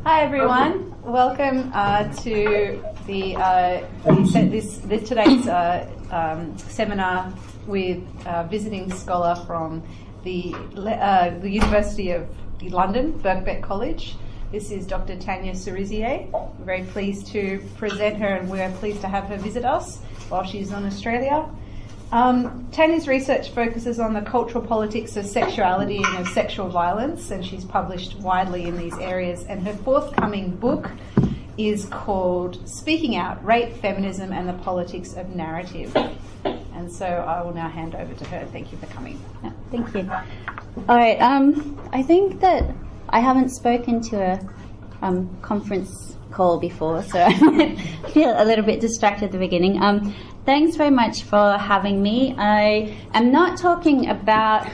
Hi everyone, welcome to today's seminar with a visiting scholar from the University of London, Birkbeck College. This is Dr. Tanya Serisier. We're very pleased to present her, and we're pleased to have her visit us while she's on Australia. Tanya's research focuses on the cultural politics of sexuality and of sexual violence, and she's published widely in these areas. And her forthcoming book is called Speaking Out, Rape, Feminism and the Politics of Narrative. And so I will now hand over to her. Thank you for coming. Yeah, thank you. All right, I think that I haven't spoken to a conference call before, so I might feel a little bit distracted at the beginning. Thanks very much for having me. I am not talking about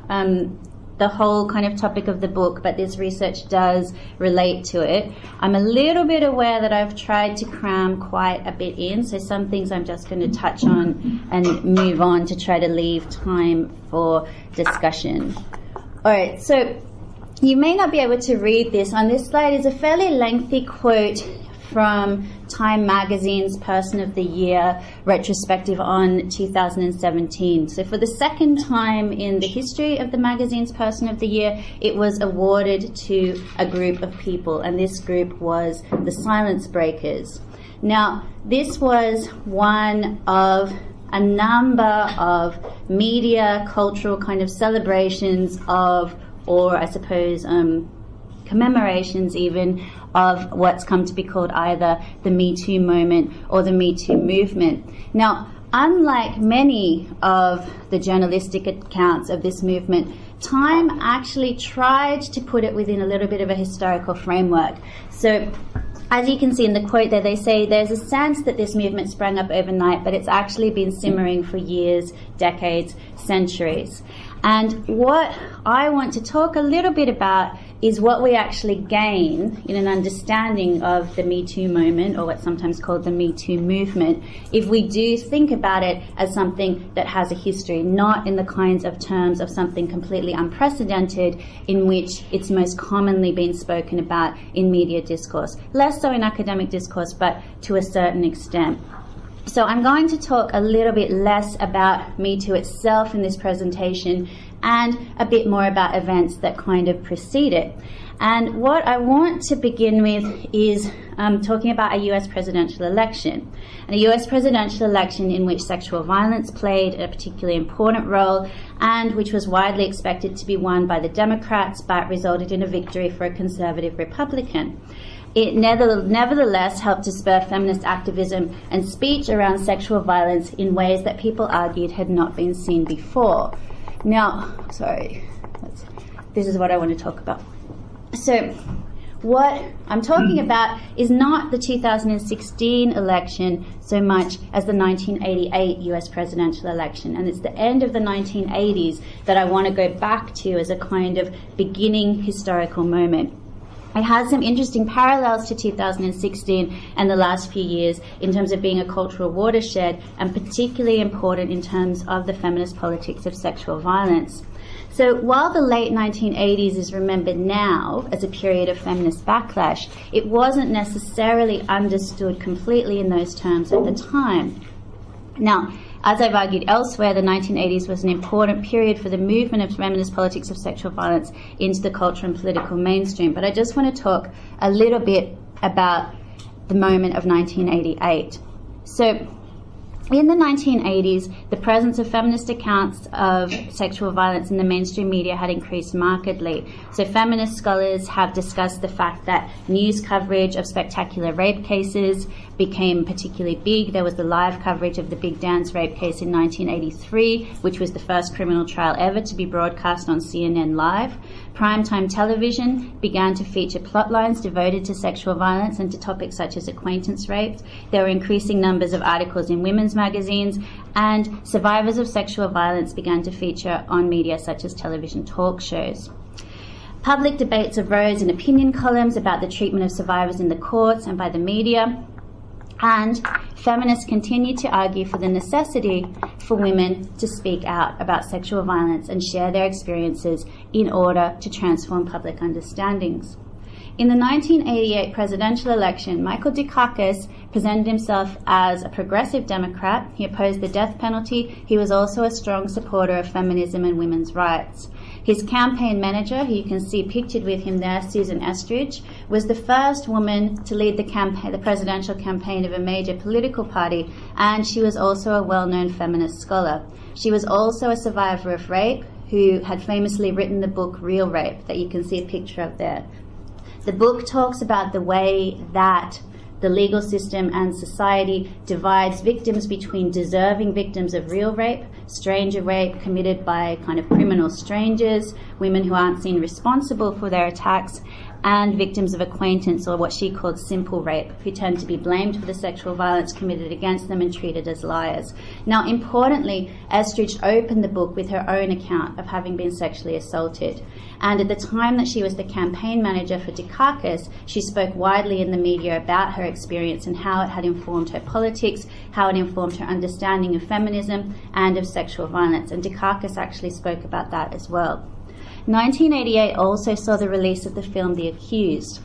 the whole kind of topic of the book, but this research does relate to it. I'm a little bit aware that I've tried to cram quite a bit in, so some things I'm just going to touch on and move on to try to leave time for discussion. All right, so you may not be able to read this. On this slide is a fairly lengthy quote from Time Magazine's Person of the Year retrospective on 2017. So for the second time in the history of the magazine's Person of the Year, it was awarded to a group of people, and this group was the Silence Breakers. Now, this was one of a number of media, cultural kind of celebrations of, or I suppose commemorations even, of what's come to be called either the Me2 Moment or the Me2 Movement. Now, unlike many of the journalistic accounts of this movement, Time actually tried to put it within a little bit of a historical framework. So, as you can see in the quote there, they say there's a sense that this movement sprang up overnight, but it's actually been simmering for years, decades, centuries. And what I want to talk a little bit about is what we actually gain in an understanding of the Me Too moment, or what's sometimes called the Me Too movement, if we do think about it as something that has a history, not in the kinds of terms of something completely unprecedented in which it's most commonly been spoken about in media discourse. Less so in academic discourse, but to a certain extent. So I'm going to talk a little bit less about Me Too itself in this presentation and a bit more about events that kind of precede it. And what I want to begin with is talking about a US presidential election. And a US presidential election in which sexual violence played a particularly important role and which was widely expected to be won by the Democrats, but resulted in a victory for a conservative Republican. It nevertheless helped to spur feminist activism and speech around sexual violence in ways that people argued had not been seen before. Now, this is what I want to talk about. So, what I'm talking about is not the 2016 election so much as the 1988 US presidential election. And it's the end of the 1980s that I want to go back to as a kind of beginning historical moment. It has some interesting parallels to 2016 and the last few years in terms of being a cultural watershed, and particularly important in terms of the feminist politics of sexual violence. So while the late 1980s is remembered now as a period of feminist backlash, it wasn't necessarily understood completely in those terms at the time. Now, as I've argued elsewhere, the 1980s was an important period for the movement of feminist politics of sexual violence into the cultural and political mainstream. But I just want to talk a little bit about the moment of 1988. So, in the 1980s, the presence of feminist accounts of sexual violence in the mainstream media had increased markedly. So feminist scholars have discussed the fact that news coverage of spectacular rape cases became particularly big. There was the live coverage of the Big Dance rape case in 1983, which was the first criminal trial ever to be broadcast on CNN Live. Primetime television began to feature plot lines devoted to sexual violence and to topics such as acquaintance rape. There were increasing numbers of articles in women's magazines, and survivors of sexual violence began to feature on media such as television talk shows. Public debates arose in opinion columns about the treatment of survivors in the courts and by the media. And feminists continue to argue for the necessity for women to speak out about sexual violence and share their experiences in order to transform public understandings. In the 1988 presidential election, Michael Dukakis presented himself as a progressive Democrat. He opposed the death penalty. He was also a strong supporter of feminism and women's rights. His campaign manager, who you can see pictured with him there, Susan Estridge, was the first woman to lead the presidential campaign of a major political party, and she was also a well-known feminist scholar. She was also a survivor of rape, who had famously written the book Real Rape, that you can see a picture of there. The book talks about the way that the legal system and society divides victims between deserving victims of real rape, stranger rape committed by kind of criminal strangers, women who aren't seen responsible for their attacks, and victims of acquaintance, or what she called simple rape, who tend to be blamed for the sexual violence committed against them and treated as liars. Now, importantly, Estridge opened the book with her own account of having been sexually assaulted. And at the time that she was the campaign manager for Dukakis, she spoke widely in the media about her experience and how it had informed her politics, how it informed her understanding of feminism and of sexual violence. And Dukakis actually spoke about that as well. 1988 also saw the release of the film The Accused,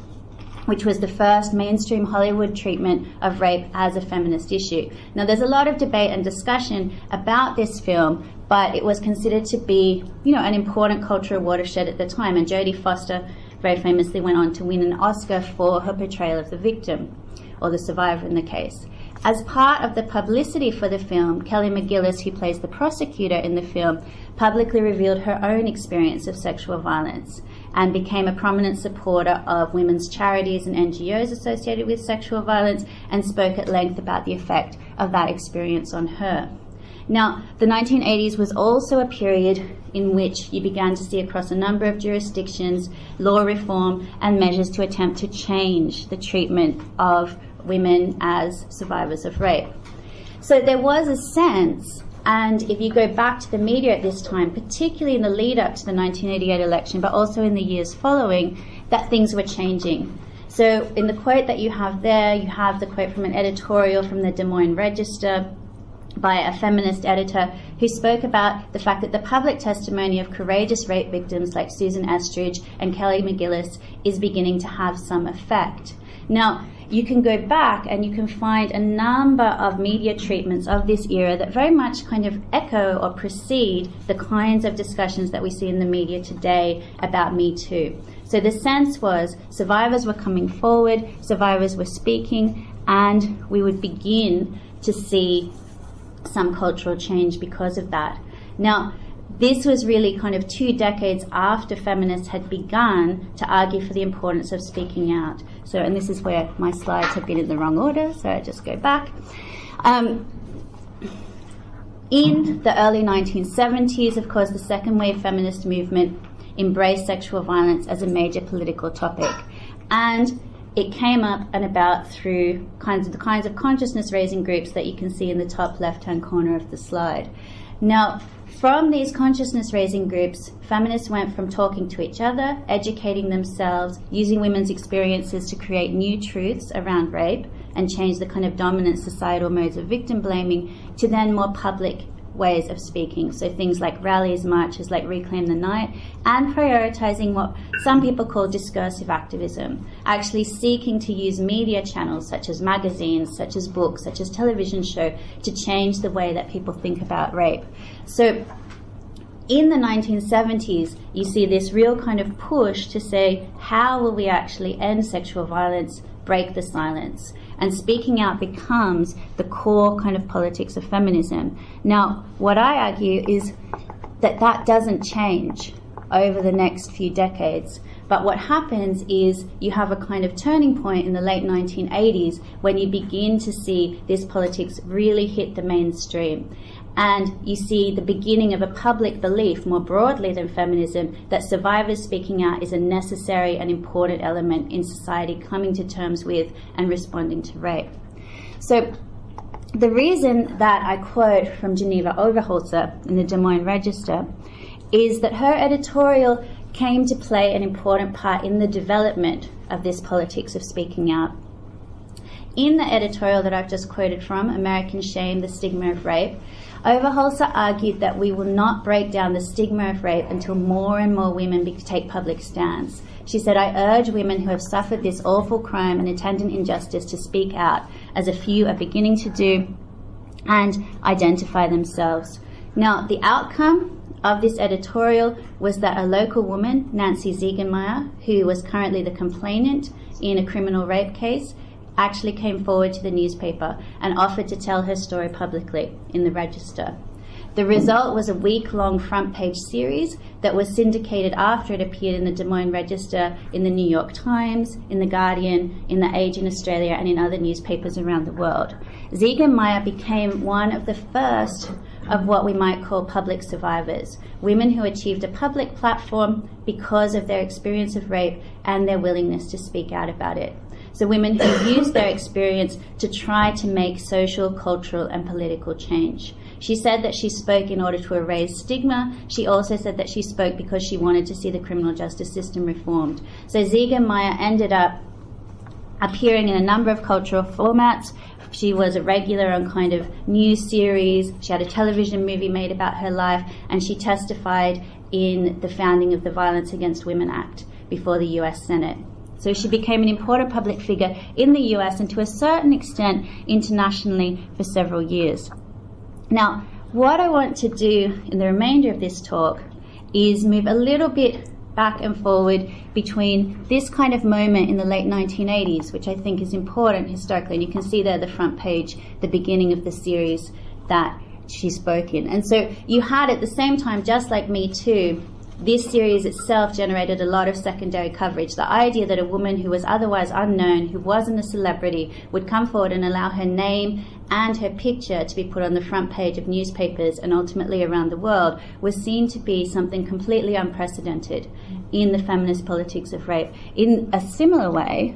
which was the first mainstream Hollywood treatment of rape as a feminist issue. Now, there's a lot of debate and discussion about this film, but it was considered to be, an important cultural watershed at the time, and Jodie Foster very famously went on to win an Oscar for her portrayal of the victim, or the survivor in the case. As part of the publicity for the film, Kelly McGillis, who plays the prosecutor in the film, publicly revealed her own experience of sexual violence and became a prominent supporter of women's charities and NGOs associated with sexual violence, and spoke at length about the effect of that experience on her. Now, the 1980s was also a period in which you began to see across a number of jurisdictions law reform and measures to attempt to change the treatment of women as survivors of rape. So there was a sense, and if you go back to the media at this time, particularly in the lead up to the 1988 election, but also in the years following, that things were changing. So in the quote that you have there, you have the quote from an editorial from the Des Moines Register by a feminist editor who spoke about the fact that the public testimony of courageous rape victims like Susan Estridge and Kelly McGillis is beginning to have some effect. Now, you can go back and you can find a number of media treatments of this era that very much kind of echo or precede the kinds of discussions that we see in the media today about Me Too. So the sense was survivors were coming forward, survivors were speaking, and we would begin to see some cultural change because of that. Now, this was really kind of 2 decades after feminists had begun to argue for the importance of speaking out. So, and this is where my slides have been in the wrong order, so I just go back. In the early 1970s, of course, the second wave feminist movement embraced sexual violence as a major political topic. And it came up and about through the kinds of consciousness-raising groups that you can see in the top left-hand corner of the slide. Now, from these consciousness-raising groups, feminists went from talking to each other, educating themselves, using women's experiences to create new truths around rape and change the kind of dominant societal modes of victim blaming, to then more public ways of speaking. So things like rallies, marches like Reclaim the Night, and prioritizing what some people call discursive activism, actually seeking to use media channels such as magazines, such as books, such as television show, to change the way that people think about rape. So in the 1970s, you see this real kind of push to say, how will we actually end sexual violence, break the silence? And speaking out becomes the core kind of politics of feminism. Now, what I argue is that that doesn't change over the next few decades. But what happens is you have a kind of turning point in the late 1980s when you begin to see this politics really hit the mainstream. And you see the beginning of a public belief, more broadly than feminism, that survivors speaking out is a necessary and important element in society coming to terms with and responding to rape. So the reason that I quote from Geneva Overholzer in the Des Moines Register is that her editorial came to play an important part in the development of this politics of speaking out. in the editorial that I've just quoted from, American Shame, The Stigma of Rape, Overholser argued that we will not break down the stigma of rape until more and more women take public stands. She said, I urge women who have suffered this awful crime and attendant injustice to speak out, as a few are beginning to do, and identify themselves. Now, the outcome of this editorial was that a local woman, Nancy Ziegenmeier, who was currently the complainant in a criminal rape case, actually came forward to the newspaper and offered to tell her story publicly in the Register. The result was a week-long front-page series that was syndicated after it appeared in the Des Moines Register, in the New York Times, in the Guardian, in the Age in Australia, and in other newspapers around the world. Ziegenmeier became one of the first of what we might call public survivors, women who achieved a public platform because of their experience of rape and their willingness to speak out about it. So women who used their experience to try to make social, cultural, and political change. She said that she spoke in order to erase stigma. She also said that she spoke because she wanted to see the criminal justice system reformed. So Ziegenmeier ended up appearing in a number of cultural formats. She was a regular on kind of news series. She had a television movie made about her life, and she testified in the founding of the Violence Against Women Act before the US Senate. So she became an important public figure in the US and to a certain extent internationally for several years. Now, what I want to do in the remainder of this talk is move a little bit back and forward between this kind of moment in the late 1980s, which I think is important historically, and you can see there the front page, the beginning of the series that she spoke in. And so you had at the same time, just like Me2, this series itself generated a lot of secondary coverage. The idea that a woman who was otherwise unknown, who wasn't a celebrity, would come forward and allow her name and her picture to be put on the front page of newspapers and ultimately around the world was seen to be something completely unprecedented in the feminist politics of rape, in a similar way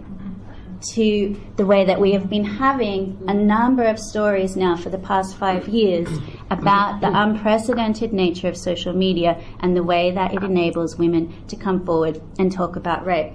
to the way that we have been having a number of stories now for the past 5 years about the unprecedented nature of social media and the way that it enables women to come forward and talk about rape.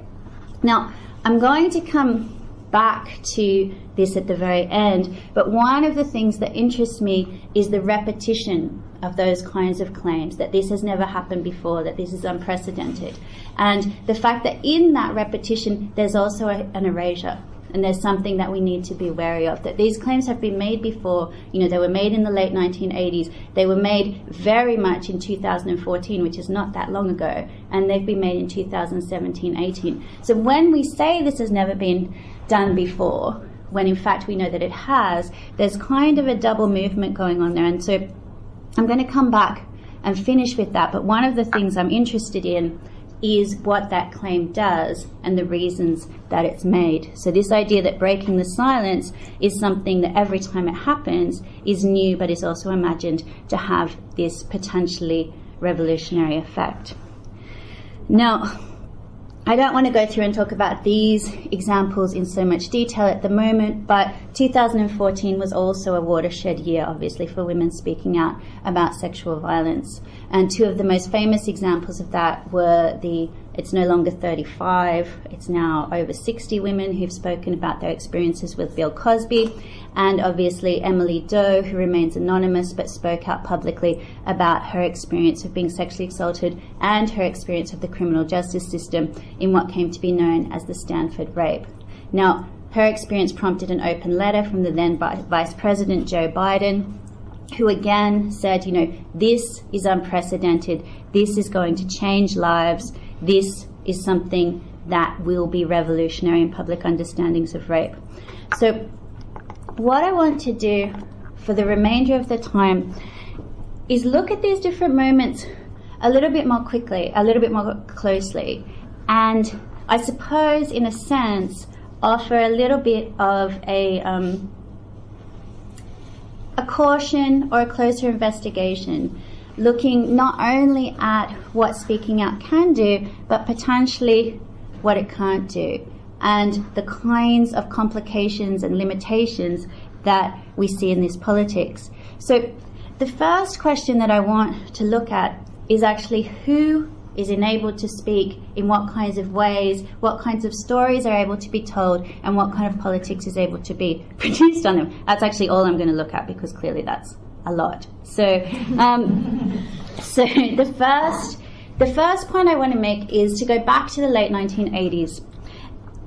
Now, I'm going to come back to this at the very end, but one of the things that interests me is the repetition of those kinds of claims, that this has never happened before, that this is unprecedented. And the fact that in that repetition there's also an erasure, and there's something that we need to be wary of, that these claims have been made before. You know, they were made in the late 1980s, they were made very much in 2014, which is not that long ago, and they've been made in 2017-18. So when we say this has never been done before, when in fact we know that it has, there's kind of a double movement going on there. And so I'm going to come back and finish with that, but one of the things I'm interested in is what that claim does and the reasons that it's made. So this idea that breaking the silence is something that every time it happens is new, but is also imagined to have this potentially revolutionary effect. Now, I don't want to go through and talk about these examples in so much detail at the moment, but 2014 was also a watershed year, obviously, for women speaking out about sexual violence. And two of the most famous examples of that were it's no longer 35, it's now over 60 women who've spoken about their experiences with Bill Cosby, and obviously Emily Doe, who remains anonymous but spoke out publicly about her experience of being sexually assaulted and her experience of the criminal justice system in what came to be known as the Stanford Rape. Now, her experience prompted an open letter from the then Vice President Joe Biden, who again said, you know, this is unprecedented, this is going to change lives, this is something that will be revolutionary in public understandings of rape. So what I want to do for the remainder of the time is look at these different moments a little bit more quickly, a little bit more closely, and I suppose in a sense offer a little bit of a caution or a closer investigation, looking not only at what speaking out can do, but potentially what it can't do, and the kinds of complications and limitations that we see in this politics. So the first question that I want to look at is actually, who is enabled to speak, in what kinds of ways, what kinds of stories are able to be told, and what kind of politics is able to be produced on them. That's actually all I'm going to look at, because clearly that's a lot. So, so the first point I want to make is to go back to the late 1980s.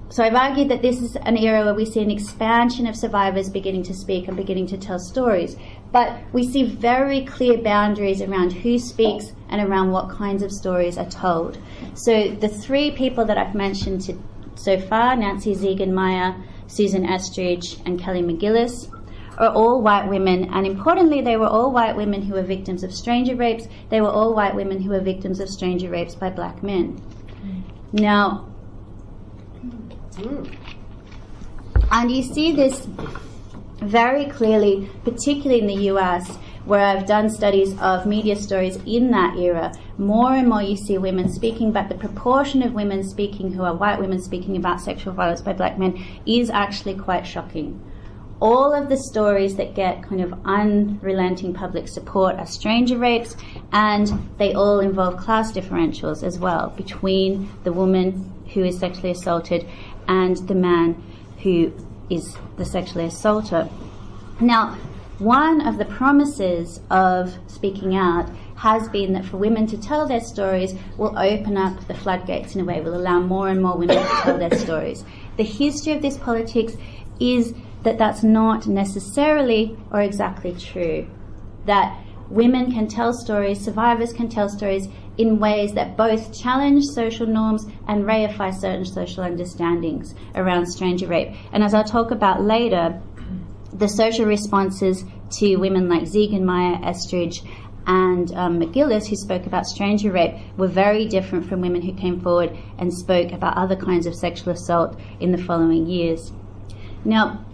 So I've argued that this is an era where we see an expansion of survivors beginning to speak and beginning to tell stories. But we see very clear boundaries around who speaks and around what kinds of stories are told. So the three people that I've mentioned so far, Nancy Ziegenmeier, Susan Estridge, and Kelly McGillis, are all white women, and importantly, they were all white women who were victims of stranger rapes. They were all white women who were victims of stranger rapes by black men. Now, and you see this very clearly, particularly in the US, where I've done studies of media stories in that era. More and more you see women speaking, but the proportion of women speaking who are white women speaking about sexual violence by black men is actually quite shocking. All of the stories that get kind of unrelenting public support are stranger rapes, and they all involve class differentials as well between the woman who is sexually assaulted and the man who is the sexually assaulter. Now, one of the promises of speaking out has been that for women to tell their stories will open up the floodgates in a way, will allow more and more women to tell their stories. The history of this politics is that that's not necessarily or exactly true. That women can tell stories, survivors can tell stories in ways that both challenge social norms and reify certain social understandings around stranger rape. And as I'll talk about later, the social responses to women like Ziegenmeier, Estridge, and McGillis, who spoke about stranger rape, were very different from women who came forward and spoke about other kinds of sexual assault in the following years. Now,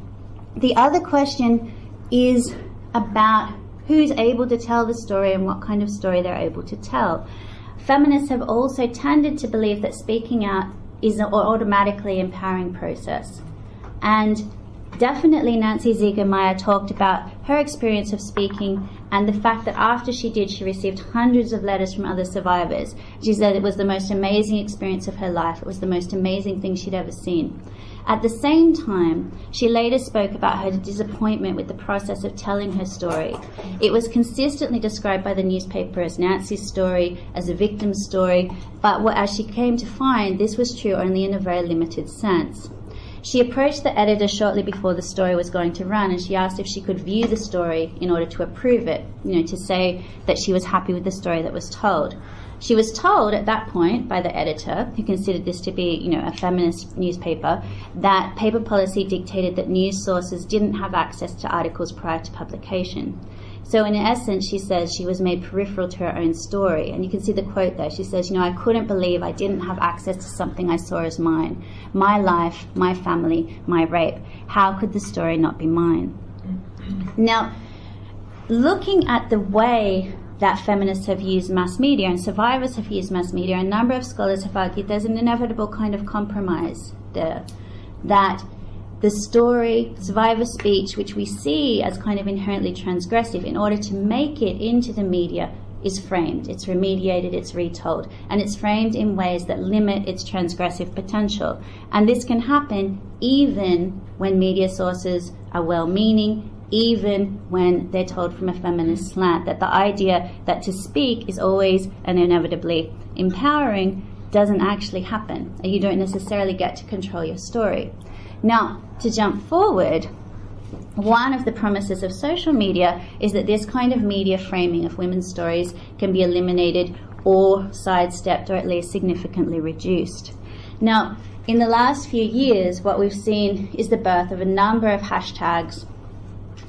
the other question is about who's able to tell the story and what kind of story they're able to tell. Feminists have also tended to believe that speaking out is an automatically empowering process. And definitely Nancy Ziegenmeier talked about her experience of speaking and the fact that after she did, she received hundreds of letters from other survivors. She said it was the most amazing experience of her life. It was the most amazing thing she'd ever seen. At the same time, she later spoke about her disappointment with the process of telling her story. It was consistently described by the newspaper as Nancy's story, as a victim's story, but as she came to find, this was true only in a very limited sense. She approached the editor shortly before the story was going to run, and she asked if she could view the story in order to approve it, to say that she was happy with the story that was told. She was told at that point by the editor, who considered this to be, a feminist newspaper, that paper policy dictated that news sources didn't have access to articles prior to publication. So in essence, she says she was made peripheral to her own story. And you can see the quote there. She says, I couldn't believe I didn't have access to something I saw as mine. My life, my family, my rape. How could the story not be mine? Now, looking at the way that feminists have used mass media and survivors have used mass media, a number of scholars have argued there's an inevitable kind of compromise there. That the story, survivor speech, which we see as kind of inherently transgressive, in order to make it into the media, is framed. It's remediated, it's retold, and it's framed in ways that limit its transgressive potential. And this can happen even when media sources are well-meaning, even when they're told from a feminist slant, that the idea that to speak is always and inevitably empowering doesn't actually happen, and you don't necessarily get to control your story. Now, to jump forward, one of the promises of social media is that this kind of media framing of women's stories can be eliminated or sidestepped, or at least significantly reduced. Now, in the last few years, what we've seen is the birth of a number of hashtags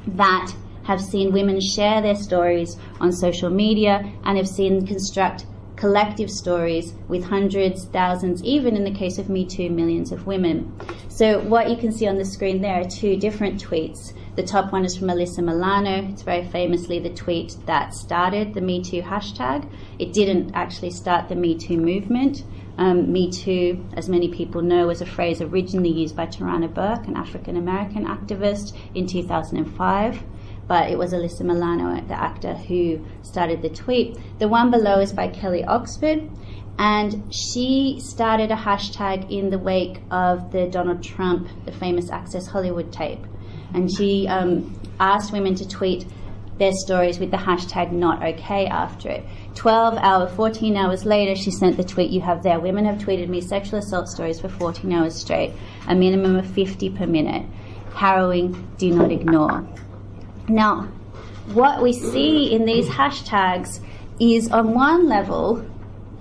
that have seen women share their stories on social media and have seen construct collective stories with hundreds, thousands, even in the case of Me2, millions of women. So what you can see on the screen there are two different tweets. The top one is from Alyssa Milano. It's very famously the tweet that started the Me2 hashtag. It didn't actually start the Me2 movement. Me Too, as many people know, was a phrase originally used by Tarana Burke, an African-American activist, in 2005. But it was Alyssa Milano, the actor, who started the tweet. The one below is by Kelly Oxford, And she started a hashtag in the wake of the Donald Trump, the famous Access Hollywood tape. And she asked women to tweet their stories with the hashtag not okay after it. 14 hours later, she sent the tweet you have there. Women have tweeted me sexual assault stories for 14 hours straight, a minimum of 50 per minute. Harrowing, do not ignore. Now, what we see in these hashtags is, on one level,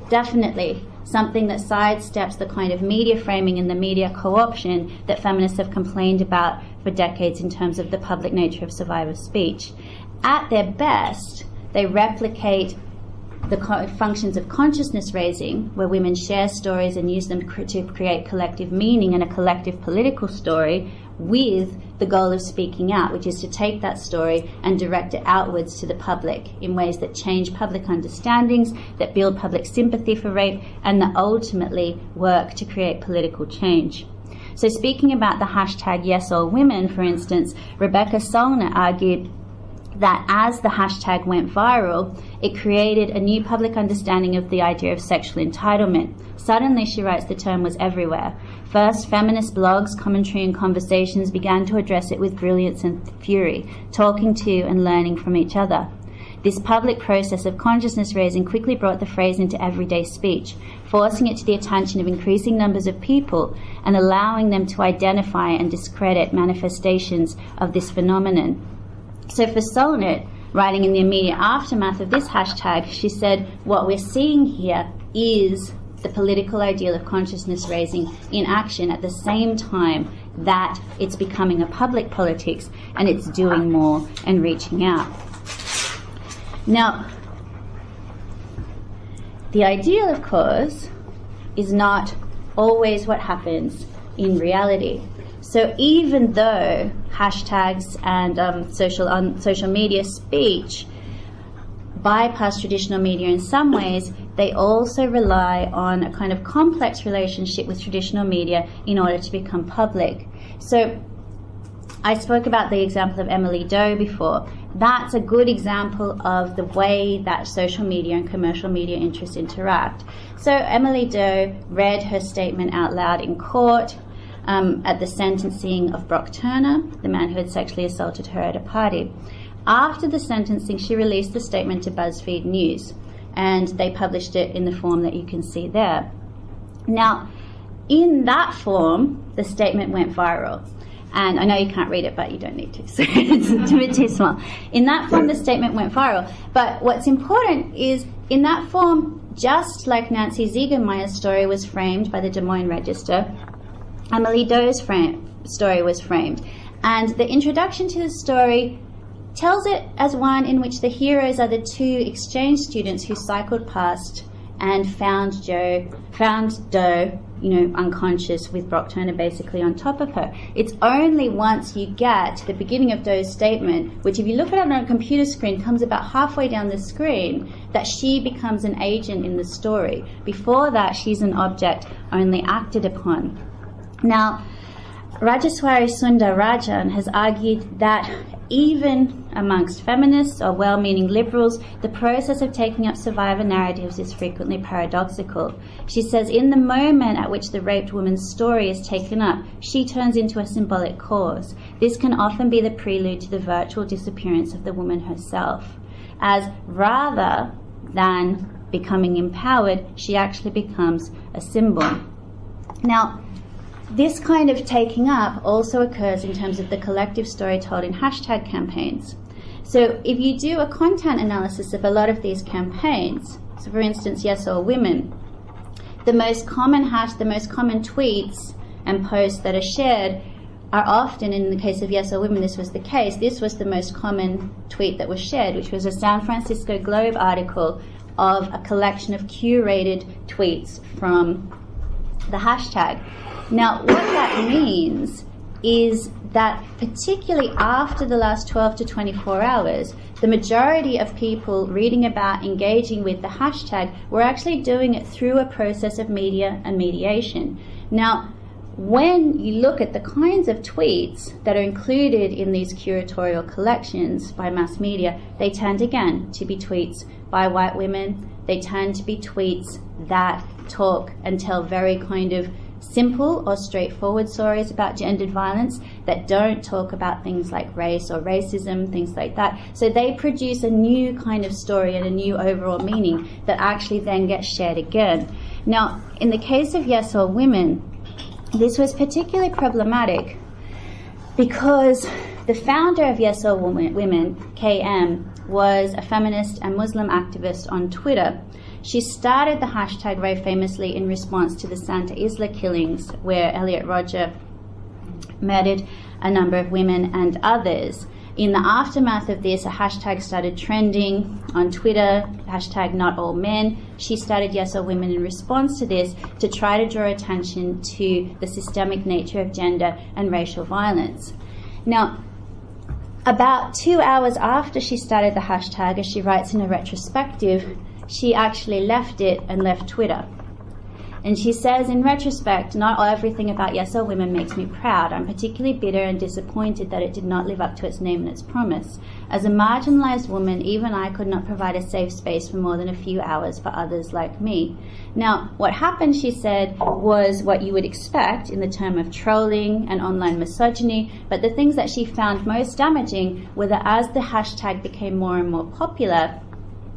definitely something that sidesteps the kind of media framing and the media co-option that feminists have complained about for decades in terms of the public nature of survivor speech. At their best, they replicate the functions of consciousness raising, where women share stories and use them to create collective meaning and a collective political story, with the goal of speaking out, which is to take that story and direct it outwards to the public in ways that change public understandings, that build public sympathy for rape, and that ultimately work to create political change. So speaking about the hashtag #YesAllWomen, for instance, Rebecca Solnit argued that as the hashtag went viral, it created a new public understanding of the idea of sexual entitlement. Suddenly, she writes, the term was everywhere. First, feminist blogs, commentary and conversations began to address it with brilliance and fury, talking to and learning from each other. This public process of consciousness raising quickly brought the phrase into everyday speech, forcing it to the attention of increasing numbers of people and allowing them to identify and discredit manifestations of this phenomenon. So for Solnit, writing in the immediate aftermath of this hashtag, she said, what we're seeing here is the political ideal of consciousness raising in action at the same time that it's becoming a public politics and it's doing more and reaching out. Now, the ideal, of course, is not always what happens in reality. So even though hashtags and social media speech bypass traditional media in some ways, they also rely on a kind of complex relationship with traditional media in order to become public. So I spoke about the example of Emily Doe before. That's a good example of the way that social media and commercial media interests interact. So Emily Doe read her statement out loud in court at the sentencing of Brock Turner, the man who had sexually assaulted her at a party. After the sentencing, she released the statement to BuzzFeed News, and they published it in the form that you can see there. Now, in that form, the statement went viral. And I know you can't read it, but you don't need to, so it's a bit too small. In that form, the statement went viral. But what's important is, in that form, just like Nancy Ziegermeyer's story was framed by the Des Moines Register, Emily Doe's story was framed. And the introduction to the story tells it as one in which the heroes are the two exchange students who cycled past and found Doe, unconscious with Brock Turner basically on top of her. It's only once you get to the beginning of Doe's statement, which if you look at it on a computer screen comes about halfway down the screen, that she becomes an agent in the story. Before that, she's an object only acted upon. Now, Rajaswari Sundarajan has argued that even amongst feminists or well-meaning liberals, the process of taking up survivor narratives is frequently paradoxical. She says, in the moment at which the raped woman's story is taken up, she turns into a symbolic cause. This can often be the prelude to the virtual disappearance of the woman herself, as rather than becoming empowered, she actually becomes a symbol. Now, this kind of taking up also occurs in terms of the collective story told in hashtag campaigns. So if you do a content analysis of a lot of these campaigns, so for instance, #YesAllWomen, the most common tweets and posts that are shared are often, in the case of #YesAllWomen, this was the case, this was the most common tweet that was shared, which was a San Francisco Globe article of a collection of curated tweets from the hashtag. Now, what that means is that particularly after the last 12 to 24 hours, the majority of people reading about, engaging with the hashtag were actually doing it through a process of media and mediation. Now, when you look at the kinds of tweets that are included in these curatorial collections by mass media, they tend again to be tweets by white women, they tend to be tweets that talk and tell very kind of simple or straightforward stories about gendered violence that don't talk about things like race or racism, things like that. So they produce a new kind of story and a new overall meaning that actually then gets shared again. Now, in the case of Yes All Women, this was particularly problematic because the founder of Yes All Women, KM, was a feminist and Muslim activist on Twitter. She started the hashtag very famously in response to the Santa Isla killings, where Elliot Rodger murdered a number of women and others. In the aftermath of this, a hashtag started trending on Twitter, hashtag Not All Men. She started Yes All Women in response to this to try to draw attention to the systemic nature of gender and racial violence. Now, about 2 hours after she started the hashtag, as she writes in a retrospective, she actually left it and left Twitter. And she says, in retrospect, not everything about Yes All Women makes me proud. I'm particularly bitter and disappointed that it did not live up to its name and its promise. As a marginalized woman, even I could not provide a safe space for more than a few hours for others like me. Now, what happened, she said, was what you would expect in the term of trolling and online misogyny, but the things that she found most damaging were that as the hashtag became more and more popular,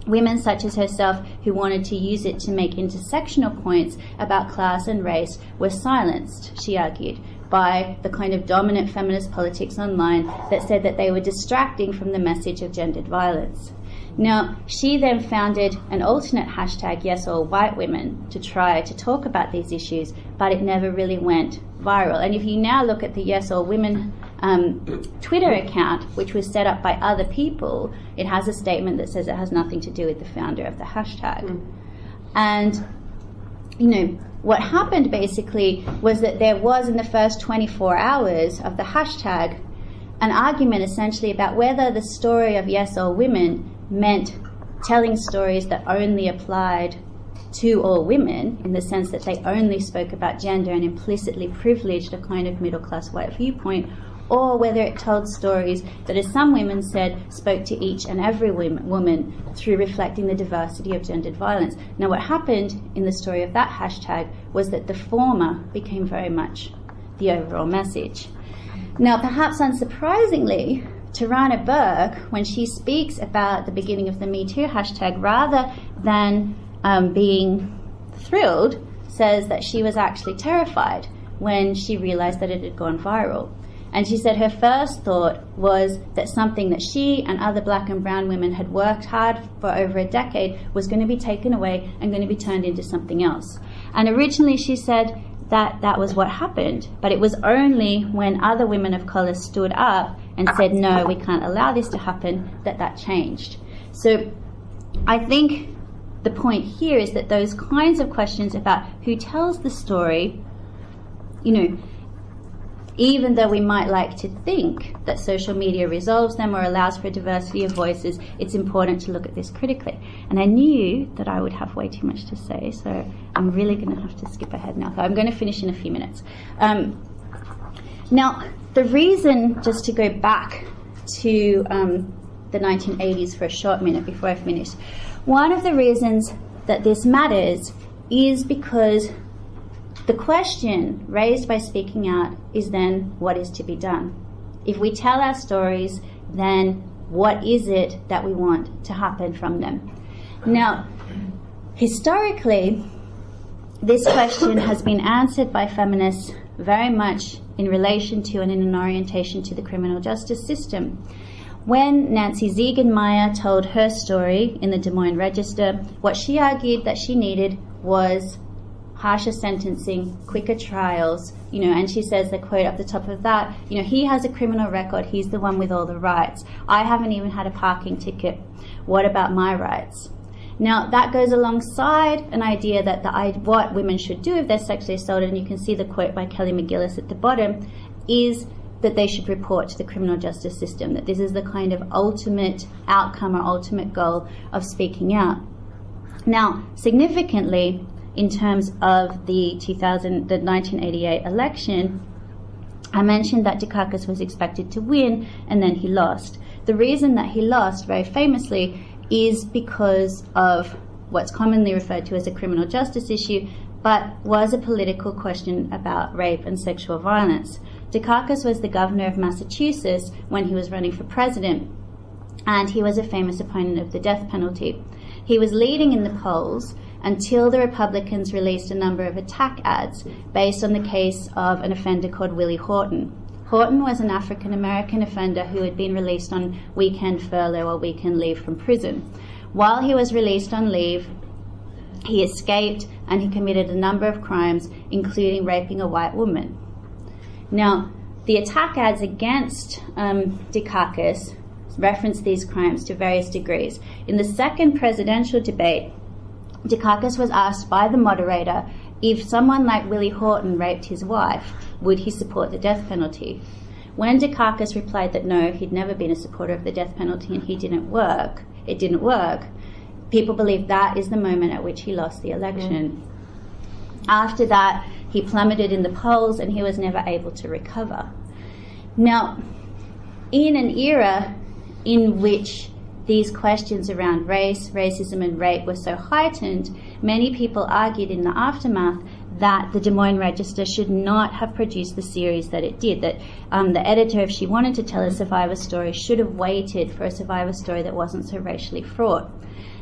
women such as herself who wanted to use it to make intersectional points about class and race were silenced, she argued, by the kind of dominant feminist politics online that said that they were distracting from the message of gendered violence. Now, she then founded an alternate hashtag, Yes All White Women, to try to talk about these issues, but it never really went viral. And if you now look at the Yes All Women Twitter account, which was set up by other people, it has a statement that says it has nothing to do with the founder of the hashtag. And, you know, what happened basically was that there was, in the first 24 hours of the hashtag, an argument essentially about whether the story of Yes All Women meant telling stories that only applied to all women, in the sense that they only spoke about gender and implicitly privileged a kind of middle-class white viewpoint, or whether it told stories that, as some women said, spoke to each and every woman through reflecting the diversity of gendered violence. Now, what happened in the story of that hashtag was that the former became very much the overall message. Now, perhaps unsurprisingly, Tarana Burke, when she speaks about the beginning of the Me2 hashtag, rather than being thrilled, says that she was actually terrified when she realized that it had gone viral. And she said her first thought was that something that she and other black and brown women had worked hard for over a decade was going to be taken away and going to be turned into something else. And originally she said that that was what happened, but it was only when other women of colour stood up and said, no, we can't allow this to happen, that that changed. So I think the point here is that those kinds of questions about who tells the story, you know, even though we might like to think that social media resolves them or allows for a diversity of voices, it's important to look at this critically. And I knew that I would have way too much to say, so I'm really going to have to skip ahead now. So I'm going to finish in a few minutes. Now, the reason, just to go back to the 1980s for a short minute before I finish, one of the reasons that this matters is because the question raised by speaking out is then, what is to be done? If we tell our stories, then what is it that we want to happen from them? Now, historically, this question has been answered by feminists very much in relation to and in an orientation to the criminal justice system. When Nancy Ziegenmeier told her story in the Des Moines Register, what she argued that she needed was harsher sentencing, quicker trials, you know, and she says, the quote up the top of that, you know, he has a criminal record, he's the one with all the rights. I haven't even had a parking ticket. What about my rights? Now, that goes alongside an idea that what women should do if they're sexually assaulted, and you can see the quote by Kelly McGillis at the bottom, is that they should report to the criminal justice system, that this is the kind of ultimate outcome or ultimate goal of speaking out. Now, significantly, in terms of the 1988 election, I mentioned that Dukakis was expected to win, and then he lost. The reason that he lost, very famously, is because of what's commonly referred to as a criminal justice issue, but was a political question about rape and sexual violence. Dukakis was the governor of Massachusetts when he was running for president, and he was a famous opponent of the death penalty. He was leading in the polls until the Republicans released a number of attack ads based on the case of an offender called Willie Horton. Horton was an African-American offender who had been released on weekend furlough or weekend leave from prison. While he was released on leave, he escaped and he committed a number of crimes, including raping a white woman. Now, the attack ads against Dukakis reference these crimes to various degrees. In the second presidential debate, Dukakis was asked by the moderator if someone like Willie Horton raped his wife, would he support the death penalty? When Dukakis replied that no, he'd never been a supporter of the death penalty and it didn't work, people believe that is the moment at which he lost the election. After that, he plummeted in the polls and he was never able to recover. Now, in an era in which these questions around race, racism and rape were so heightened, many people argued in the aftermath that the Des Moines Register should not have produced the series that it did, that the editor, if she wanted to tell a survivor story, should have waited for a survivor story that wasn't so racially fraught.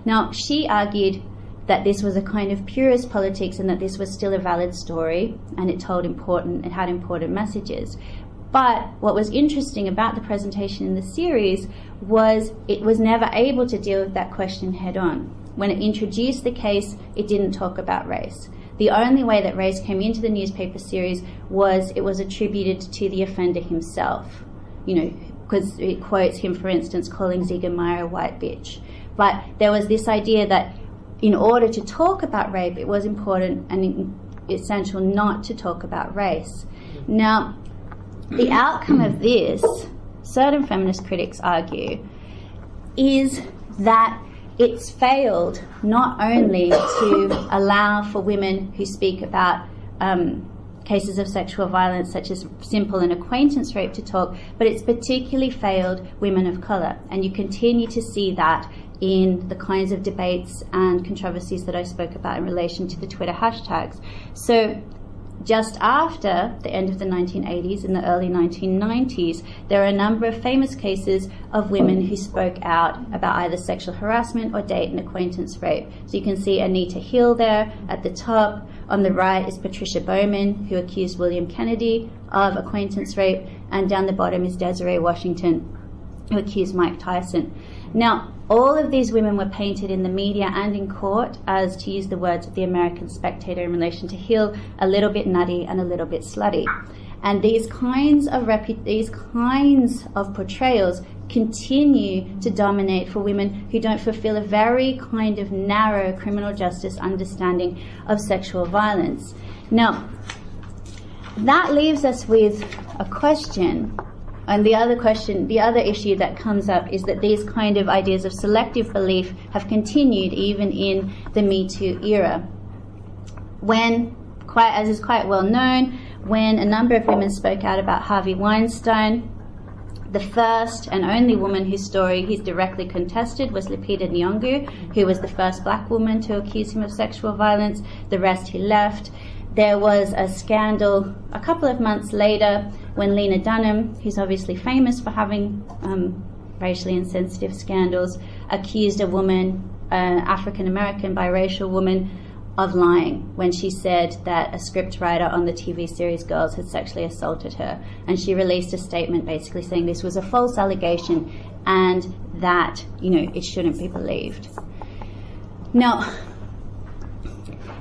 Now, she argued that this was a kind of purist politics and that this was still a valid story and it had important messages. But what was interesting about the presentation in the series was it was never able to deal with that question head on. When it introduced the case, it didn't talk about race. The only way that race came into the newspaper series was it was attributed to the offender himself, because it quotes him, for instance, calling Ziga Meyer a white bitch. But there was this idea that in order to talk about rape, it was important and essential not to talk about race. Now, the outcome of this, certain feminist critics argue, is that it's failed not only to allow for women who speak about cases of sexual violence such as simple and acquaintance rape to talk, but it's particularly failed women of colour. And you continue to see that in the kinds of debates and controversies that I spoke about in relation to the Twitter hashtags. So just after the end of the 1980s, in the early 1990s, there are a number of famous cases of women who spoke out about either sexual harassment or date and acquaintance rape. So you can see Anita Hill there at the top. On the right is Patricia Bowman, who accused William Kennedy of acquaintance rape. And down the bottom is Desiree Washington, who accused Mike Tyson. Now, all of these women were painted in the media and in court as, to use the words of the American Spectator in relation to Hill, a little bit nutty and a little bit slutty. And these kinds of portrayals continue to dominate for women who don't fulfill a very kind of narrow criminal justice understanding of sexual violence. Now, that leaves us with a question. And the other issue that comes up is that these kind of ideas of selective belief have continued even in the Me Too era. When, as is quite well known, when a number of women spoke out about Harvey Weinstein, the first and only woman whose story he's directly contested was Lupita Nyong'o, who was the first black woman to accuse him of sexual violence. The rest he left. There was a scandal a couple of months later when Lena Dunham, who's obviously famous for having racially insensitive scandals, accused a woman, an African-American biracial woman, of lying when she said that a scriptwriter on the TV series Girls had sexually assaulted her. And she released a statement basically saying this was a false allegation and that, it shouldn't be believed. Now,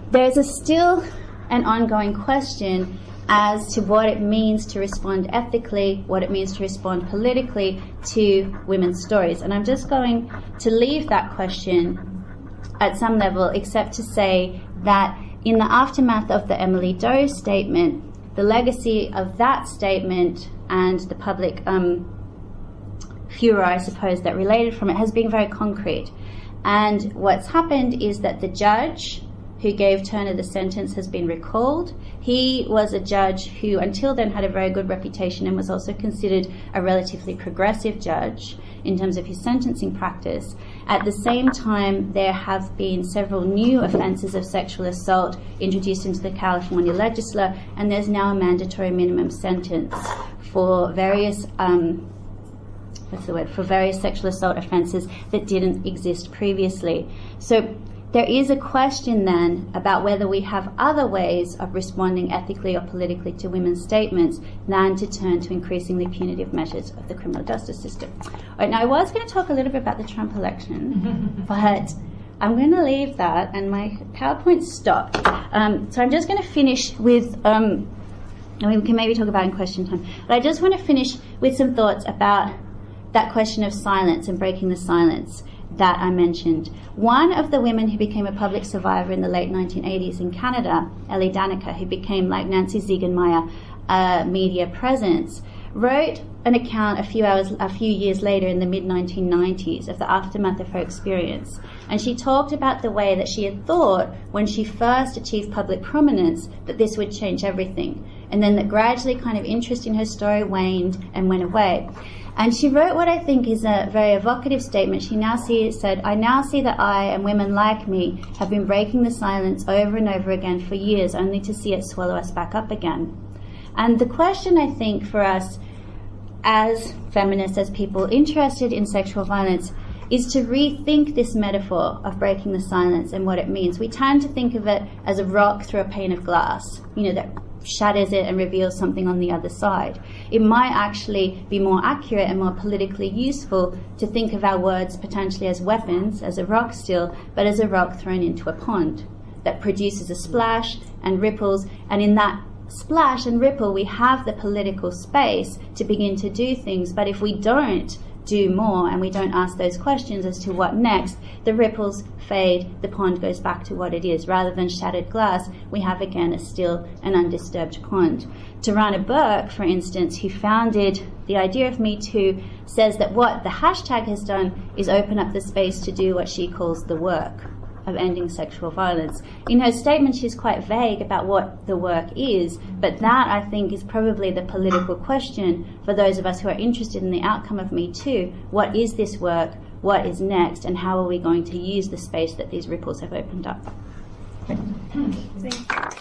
there's still an ongoing question as to what it means to respond ethically, what it means to respond politically to women's stories. And I'm just going to leave that question at some level, except to say that in the aftermath of the Emily Doe statement, the legacy of that statement and the public furor, I suppose, that related from it has been very concrete. And what's happened is that the judge who gave Turner the sentence has been recalled. He was a judge who until then had a very good reputation and was also considered a relatively progressive judge in terms of his sentencing practice. At the same time, there have been several new offences of sexual assault introduced into the California legislature, and there's now a mandatory minimum sentence for various for various sexual assault offences that didn't exist previously. So there is a question then about whether we have other ways of responding ethically or politically to women's statements than to turn to increasingly punitive measures of the criminal justice system. All right, now I was going to talk a little bit about the Trump election, but I'm going to leave that, and my PowerPoint stopped. So I'm just going to finish with, we can maybe talk about it in question time, but I just want to finish with some thoughts about that question of silence and breaking the silence that I mentioned. One of the women who became a public survivor in the late 1980s in Canada, Ellie Danica, who became, like Nancy Ziegenmeier, a media presence, wrote an account a few years later in the mid-1990s of the aftermath of her experience. And she talked about the way that she had thought when she first achieved public prominence that this would change everything. And then that gradually kind of interest in her story waned and went away. And she wrote what I think is a very evocative statement. She said, "I now see that I and women like me have been breaking the silence over and over again for years, only to see it swallow us back up again." And the question, I think, for us as feminists, as people interested in sexual violence, is to rethink this metaphor of breaking the silence and what it means. We tend to think of it as a rock through a pane of glass, that shatters it and reveals something on the other side. It might actually be more accurate and more politically useful to think of our words potentially as weapons, as a rock still, but as a rock thrown into a pond that produces a splash and ripples, and in that splash and ripple we have the political space to begin to do things. But if we don't do more and we don't ask those questions as to what next, the ripples fade, the pond goes back to what it is. Rather than shattered glass, we have again a still and undisturbed pond. Tarana Burke, for instance, who founded the idea of Me Too, says that what the hashtag has done is open up the space to do what she calls the work of ending sexual violence. In her statement, she's quite vague about what the work is, but that, I think, is probably the political question for those of us who are interested in the outcome of Me Too. What is this work? What is next? And how are we going to use the space that these ripples have opened up? Thank you.